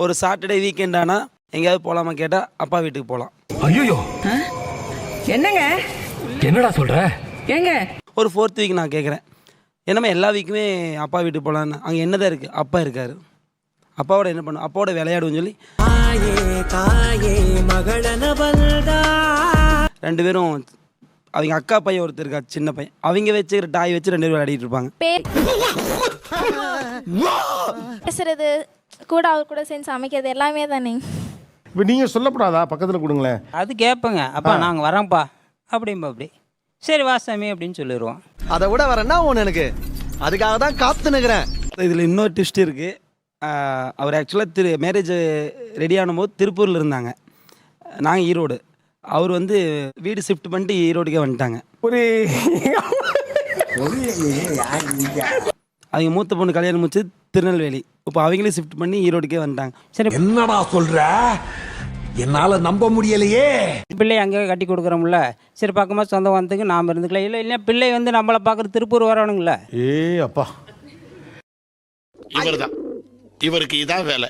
ஒரு Saturday weekend ஆனால் எங்கேயாவது போகலாமா கேட்டால் அப்பா வீட்டுக்கு போகலாம். ஐயோ என்னங்க என்னடா சொல்ற? ஏங்க ஒரு 4th வீக் நான் கேட்குறேன், என்னம்மா எல்லா வீக்குமே அப்பா வீட்டுக்கு போகலான்னு. அங்கே என்னதான் இருக்குது, அப்பா இருக்கார், அப்பாவோட என்ன பண்ணும், அப்பாவோட விளையாடுன்னு சொல்லி 2 பேரும் அவங்க அக்கா பையன் ஒருத்தர் இருக்கா, சின்ன பையன், அவங்க வச்சுக்கிற டாய் வச்சு 2 பேரும் விளையாடிட்டு இருப்பாங்க. பேசுறது கூட அவர் கூட சேர்ந்து சமைக்கிறது எல்லாமே தானே. இப்போ நீங்கள் சொல்லப்படாதா, பக்கத்தில் கொடுங்களேன். அது கேட்பேங்க, அப்பா நாங்கள் வரோம்ப்பா அப்படிம்பா. அப்படி சரி வா சாமி அப்படின்னு சொல்லிடுவோம். அதை விட வரேன்னா ஒன்று எனக்கு அதுக்காக தான் காத்து நிற்கிறேன். இதில் இன்னொரு ட்விஸ்ட் இருக்குது. அவர் ஆக்சுவலாக மேரேஜ் ரெடி ஆனும்போது திருப்பூரில் இருந்தாங்க, நாங்கள் ஈரோடு. அவர் வந்து வீடு ஷிஃப்ட் பண்ணிட்டு ஈரோடுக்கே வந்துட்டாங்க. அவங்க மூத்த பொண்ணு கல்யாணம் முடிச்சு திருநெல்வேலி, இப்போ அவங்களே ஷிஃப்ட் பண்ணி ஈரோடுக்கே வந்துட்டாங்க. சரி என்னடா சொல்ற? என்னால நம்ப முடியலையே. பிள்ளை அங்கேயே கட்டி கொடுக்குறோம்ல, சரி பக்கமாக சொந்தம் வந்ததுக்கு நாம் இருந்துக்கலாம். இல்லை இல்லை பிள்ளை வந்து நம்மளை பார்க்குற திருப்பூர் வரணுங்களே. அப்பா இவர்தான், இவருக்கு இதான் வேலை.